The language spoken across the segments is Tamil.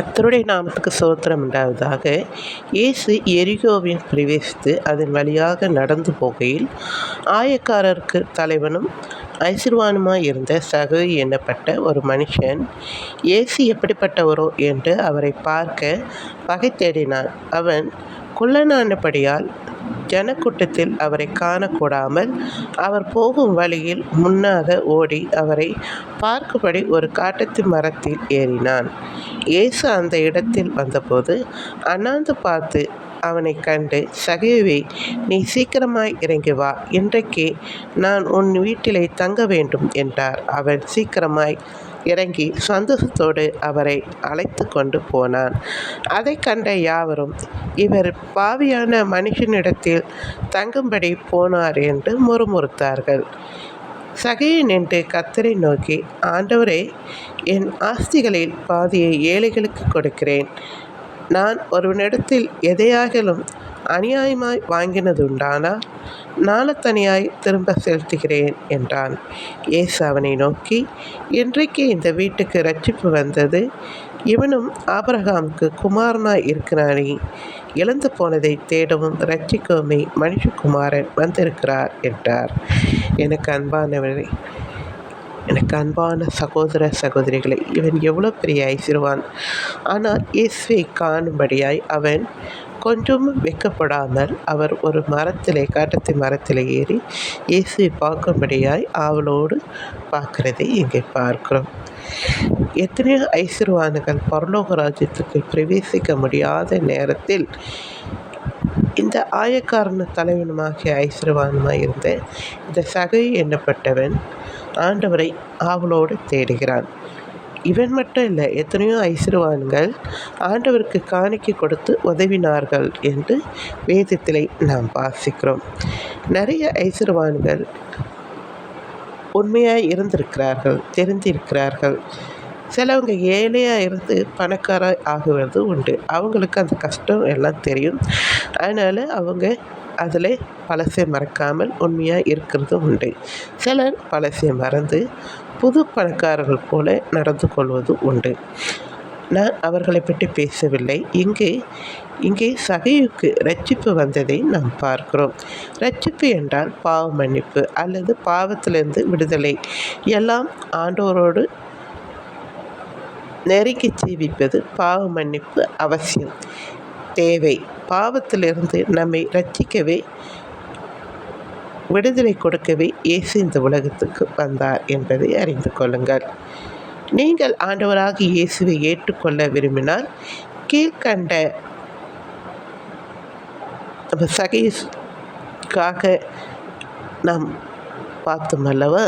கர்த்தருடைய நாமத்துக்கு ஸ்தோத்திரம் உண்டாவதாக. இயேசு எரிகோவில் பிரவேசித்து அதன் வழியாக நடந்து போகையில் ஆயக்காரருக்கு தலைவனும் ஐசுவானுமாய் இருந்த சகவி எண்ணப்பட்ட ஒரு மனுஷன் இயேசு எப்படிப்பட்டவரோ என்று அவரை பார்க்க வகை தேடினான். அவன் குள்ளனானபடியால் ஜனக்கூட்டத்தில் அவரை காணக்கூடாமல் அவர் போகும் வழியில் முன்னாக ஓடி அவரை பார்க்கும்படி ஒரு காட்டத்து மரத்தில் ஏறினான். இயேசு அந்த இடத்தில் வந்தபோது அண்ணாந்து பார்த்து அவனை கண்டு, சகேயுவே, நீ சீக்கிரமாய் இறங்கி வா, இன்றைக்கு நான் உன் வீட்டிலே தங்க வேண்டும் என்றார். அவன் சீக்கிரமாய் இறங்கி சந்தோஷத்தோடு அவரை அழைத்து கொண்டு போனான். அதை கண்ட யாவரும், இவர் பாவியான மனுஷனிடத்தில் தங்கும்படி போனார் என்று முறுமுறுத்தார்கள். சகேயு நின்று கர்த்தரை நோக்கி, ஆண்டவரே, என் ஆஸ்திகளில் பாதியை ஏழைகளுக்கு கொடுக்கிறேன். நான் ஒருவனிடத்தில் எதையாகிலும் அநியாயமாய் வாங்கினதுண்டானால் நாளத்தனியாய் திரும்ப செலுத்துகிறேன் என்றான். இயேசு அவனை நோக்கி, இன்றைக்கு இந்த வீட்டுக்கு இரட்சிப்பு வந்தது. இவனும் ஆபிரகாமுக்கு குமாரனாய் இருக்கிறானே. இழந்து போனதை தேடவும் இரட்சிக்கவுமே மனுஷகுமாரன் வந்திருக்கிறார் என்றார். எனக்கு அன்பான சகோதர சகோதரிகளை, இவன் எவ்வளோ பெரிய ஐஸ்வர்யவான்! ஆனால் இயேசுவை காணும்படியாய் அவன் கொஞ்சமும் வெட்கப்படாமல் அவர் ஒரு காட்டத்து மரத்திலே ஏறி இயேசுவை பார்க்கும்படியாய் ஆவலோடு பார்க்கிறதை இங்கே பார்க்கிறோம். எத்தனையோ ஐஸ்வர்யவான்கள் பரலோக ராஜ்யத்துக்கு பிரவேசிக்க முடியாத நேரத்தில் இந்த ஆயக்காரன தலைவனுமாகிய ஐஸ்வர்யவானுமாய் இருந்த இந்த சகேயு எண்ணப்பட்டவன் ஆண்டவரை ஆவலோடு தேடுகிறான். இவன் மட்டும் இல்லை, எத்தனையோ ஐஸ்வர்யவான்கள் ஆண்டவருக்கு காணிக்கை கொடுத்து உதவினார்கள் என்று வேதத்திலே நாம் வாசிக்கிறோம். நிறைய ஐஸ்வர்யவான்கள் உண்மையாய் இருந்திருக்கிறார்கள், தெரிந்திருக்கிறார்கள். சிலவங்க ஏழையாக இருந்து பணக்காராக ஆகுவது உண்டு. அவங்களுக்கு அந்த கஷ்டம் எல்லாம் தெரியும். அதனால் அவங்க அதில் பழசை மறக்காமல் உண்மையாக இருக்கிறதும் உண்டு. சிலர் பழசை மறந்து புது பணக்காரர்கள் போல நடந்து கொள்வதும் உண்டு. நான் அவர்களை பற்றி பேசவில்லை. இங்கே சகேயுவுக்கு இரட்சிப்பு வந்ததை நாம் பார்க்கிறோம். இரட்சிப்பு என்றால் பாவ மன்னிப்பு அல்லது பாவத்திலிருந்து விடுதலை. எல்லாம் ஆண்டவரோடு நெருங்கி ஜீவிப்பது பாவ மன்னிப்பு அவசியம், தேவை. பாவத்திலிருந்து நம்மை இரட்சிக்கவே, விடுதலை கொடுக்கவே இயேசு இந்த உலகத்துக்கு வந்தார் என்பதை அறிந்து கொள்ளுங்கள். நீங்கள் ஆண்டவராக இயேசுவை ஏற்றுக்கொள்ள விரும்பினால் கீழ்கண்ட சகேயுக்காக நாம் பார்த்தோம் அல்லவா,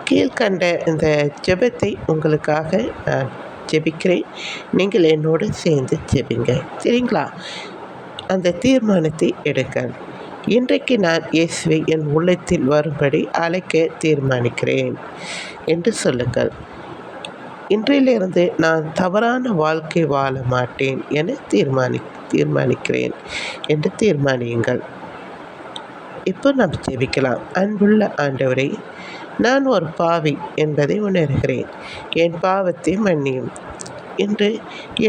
கீழ்கண்ட இந்த ஜெபத்தை உங்களுக்காக நான் ஜெபிக்கிறேன். நீங்கள் என்னோடு சேர்ந்து ஜெபிங்க, சரிங்களா? அந்த தீர்மானத்தை எடுங்கள். இன்றைக்கு நான் இயேசுவை என் உள்ளத்தில் வரும்படி அழைக்க தீர்மானிக்கிறேன் என்று சொல்லுங்கள். இன்றையிலிருந்து நான் தவறான வாழ்க்கை வாழ மாட்டேன் என தீர்மானிக்கிறேன் என்று தீர்மானியுங்கள். இப்போ நாம் ஜெபிக்கலாம். அன்புள்ள ஆண்டவரே, நான் ஒரு பாவி என்பதை உணர்கிறேன். என் பாவத்தை மன்னியும். இன்று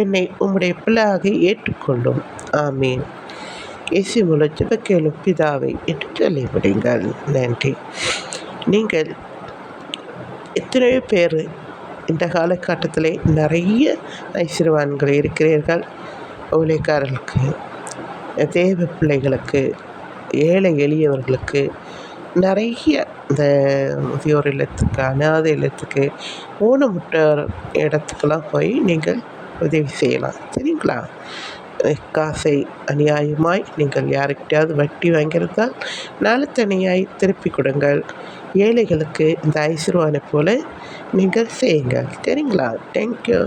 என்னை உம்முடைய பிள்ளையாக ஏற்றுக்கொள்ளும். ஆமீன். இயேசு மூலம் ஜெபம் கேளும் பிதாவை என்று சொல்லி விடுங்கள். நன்றி. நீங்கள் எத்தனையோ பேர் இந்த காலகட்டத்தில் நிறைய ஐஸ்வர்யவான்கள் இருக்கிறீர்கள். ஊழியக்காரர்களுக்கு, தேவ பிள்ளைகளுக்கு, ஏழை எளியவர்களுக்கு, நிறைய இந்த முதியோர் இல்லத்துக்கு, அனாதை இல்லத்துக்கு, ஊனமுற்றோர் இடத்துக்கெல்லாம் போய் நீங்கள் உதவி செய்யலாம், சரிங்களா? காசை அநியாயமாய் நீங்கள் யாருக்கிட்டையாவது வட்டி வாங்கியிருந்தால் நாளத்தனியாய் திருப்பி கொடுங்கள். ஏழைகளுக்கு இந்த ஐஸ்வர்யவானை போல நீங்கள் செய்யுங்கள், சரிங்களா? தேங்க்யூ.